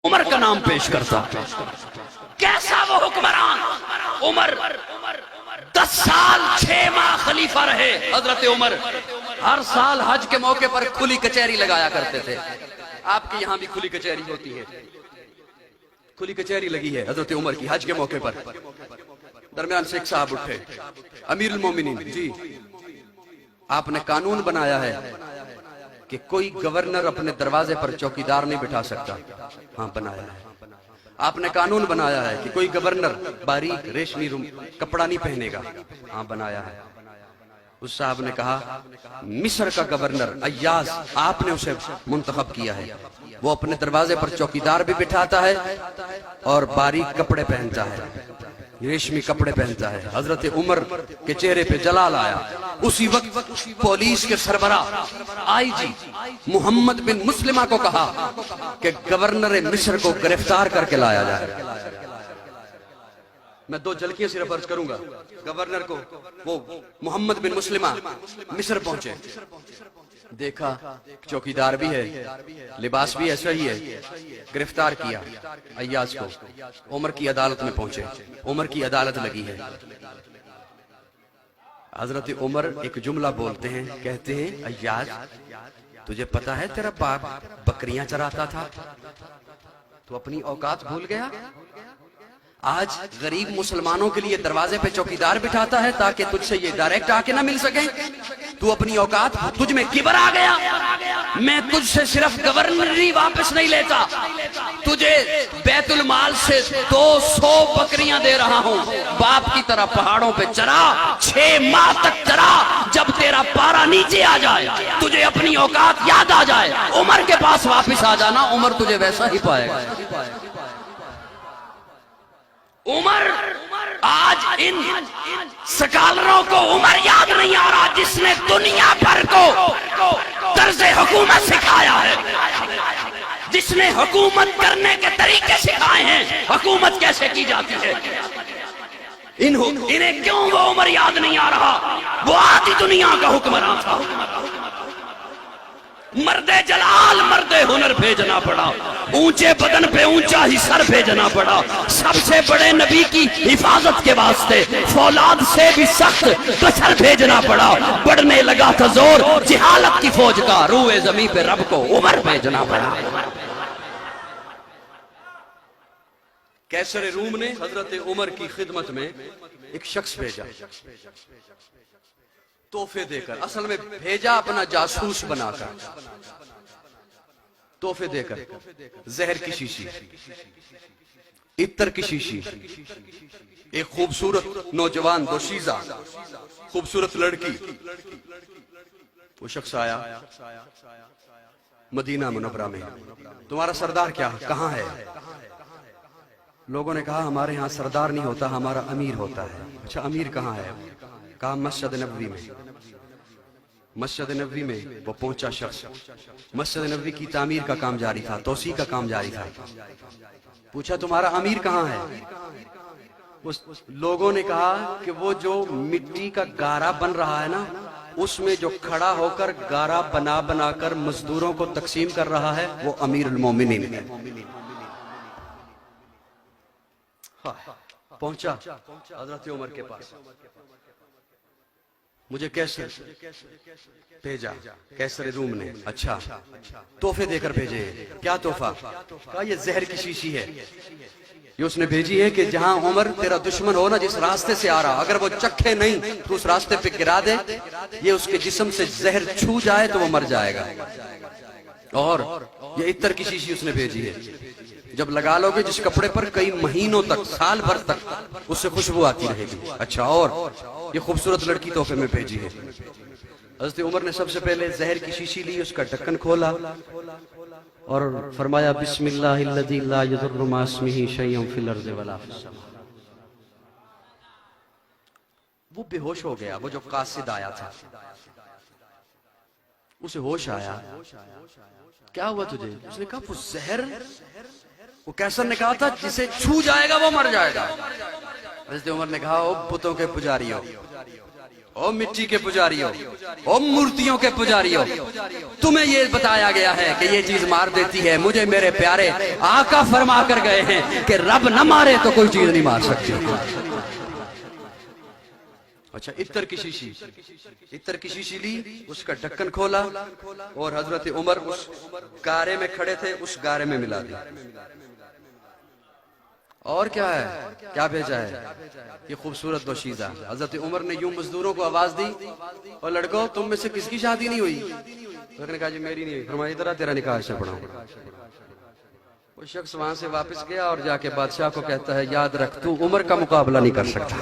उमर का नाम पेश करता। कैसा वो हुक्मरान उमर, 10 साल 6 माह खलीफा रहे हजरत उमर। हर साल हज के मौके पर खुली कचहरी लगाया करते थे। आपके यहां भी खुली कचहरी होती है? खुली कचहरी लगी है हजरत उमर की हज के मौके पर। दरमियान से एक साहब उठे, अमीरुल मोमिनीन जी, आपने कानून बनाया है कि कोई गवर्नर अपने दरवाजे पर चौकीदार नहीं बिठा सकता। हाँ बनाया है। आपने कानून बनाया है कि कोई गवर्नर बारीक रेशमी कपड़ा नहीं पहनेगा। हाँ बनाया है। उस साहब ने कहा मिस्र का गवर्नर अय्याज, आपने उसे मुंतखब किया है, वो अपने दरवाजे पर चौकीदार भी बिठाता है और बारीक कपड़े पहनता है, रेशमी कपड़े पहनता है। हजरत उमर के चेहरे पे जलाल आया। उसी वक्त पुलिस के सरबरा आईजी मोहम्मद बिन मुस्लिमा को कहा कि गवर्नर मिस्र को गिरफ्तार करके लाया जाए। मैं 2 झलकियां सिर्फ अर्ज करूंगा। गवर्नर को वो मोहम्मद बिन मुस्लिमा मिस्र पहुंचे, देखा चौकीदार भी है, लिबास भी ऐसा ही है, गिरफ्तार किया अय्याज को, उमर की अदालत में पहुंचे। उमर की अदालत लगी है। हजरत उमर एक जुमला बोलते हैं, कहते हैं अय्याज तुझे पता है तेरा बाप बकरियां चराता था, तू अपनी औकात भूल गया। आज गरीब मुसलमानों के लिए दरवाजे पे चौकीदार बिठाता है ताकि तुझसे ये डायरेक्ट आके ना मिल सके। तू अपनी औकात, तुझ में किबर आ गया। मैं तुझसे सिर्फ गवर्नरी वापस नहीं लेता, तुझे बैतुल माल से 200 बकरियां दे रहा हूं। बाप की तरह पहाड़ों पे चरा, 6 माह तक चरा। जब तेरा पारा नीचे आ जाए, तुझे अपनी औकात याद आ जाए, उमर के पास वापस आ जाना, उमर तुझे वैसा ही पाएगा। उमर, आज इन स्कॉलरों को उमर याद नहीं आ रहा जिसने दुनिया भर को तर्ज़े हुकूमत सिखाया है, जिसने हुकूमत करने के तरीके सिखाए हैं, हुकूमत कैसे की जाती है। इन्हें क्यों वो उमर याद नहीं आ रहा? वो आधी दुनिया का हुक्मरान था। मर्दे जलाल मर्दे हुनर भेजना पड़ा, ऊंचे बदन पे ऊंचा ही सर भेजना पड़ा। सबसे बड़े नबी की हिफाजत के वास्ते फौलाद से भी सख्त कसर भेजना पड़ा। बढ़ने लगा था जोर जिहालत की फौज का, रूए जमीन पे रब को उमर भेजना पड़ा। कैसर रूम ने हजरत उमर की खिदमत में एक शख्स भेजा, तोहफे देकर। असल में भेजा अपना जासूस बनाकर, तोहफे देकर। जहर की शीशी, इत्तर की शीशी, एक खूबसूरत नौजवान दोशीजा, खूबसूरत लड़की। वो शख्स आया मदीना मुनव्वरा में, तुम्हारा सरदार क्या कहाँ है? लोगों ने कहा हमारे यहाँ सरदार नहीं होता, हमारा अमीर होता है। अच्छा अमीर कहाँ है? कहा मस्जिद नबवी में। मस्जिद नबवी में वो पहुंचा शख्स, मस्जिद नबवी की तामीर का काम जारी था, तोसी का काम जारी था। पूछा तुम्हारा अमीर कहाँ है? उस लोगों ने कहा कि वो जो मिट्टी का गारा बन रहा है ना, उसमें जो खड़ा होकर गारा बना बनाकर मजदूरों को तकसीम कर रहा है, वो अमीरुल मोमिनीन है। पहुंचा हजरत उमर के पास, मुझे कैसर भेजा, कैसर रूम ने। अच्छा तोहफे देकर भेजे। क्या तोहफा? कहा ये जहर की शीशी है, ये उसने भेजी है कि जहां उमर तेरा दुश्मन हो ना, जिस रास्ते से आ रहा, अगर वो चखे नहीं तो उस रास्ते पे गिरा दे, ये उसके जिस्म से जहर छू जाए तो वो मर जाएगा। और ये इत्तर की शीशी उसने भेजी है, जब लगा लोगे जिस कपड़े पर कई महीनों तक, साल भर तक उससे खुशबू आती रहेगी। अच्छा और ये खूबसूरत लड़की तोहफे में भेजी है। हज़रत उमर ने सबसे पहले जहर की शीशी ली, उसका ढक्कन खोला और फरमाया बिस्मिल्लाहिल्लज़ी ला यज़ुर्रु मा इस्मिही शैउन फिल अर्ज़ि वला फिस समा। वो बेहोश हो गया। वो जो कासिद आया था उसे होश आया। क्या हुआ तुझे? उसने कहा वो जहर, वो कैसर ने कहा था जिसे छू जाएगा वो मर जाएगा। हज़रत उमर ने कहा ओ पुतों के पुजारियों, ओ मिट्टी के पुजारियों, ओ मूर्तियों के पुजारियों, तुम्हें ये बताया गया है कि ये चीज मार देती है। मुझे मेरे प्यारे आका फरमा कर गए हैं कि रब न मारे तो कोई चीज नहीं मार सकती। अच्छा, इत्तर की शीशी, इत्तर की शीशी ली, उसका ढक्कन खोला और हजरत उमर उस गारे में खड़े थे, उस गारे में मिला दी। और क्या है, क्या भेजा है, ये खूबसूरत दोशीज़ा। हजरत उमर ने यूं मजदूरों को आवाज दी, और लड़कों तुम में से किसकी शादी नहीं हुई? उसने कहा जी मेरी नहीं हुई। फरमाया इधर आ, तेरा निकाह से पढ़ाऊं। वो शख्स वहां से वापस गया और जाके बादशाह को कहता है याद रख तू उमर का मुकाबला नहीं कर सकता।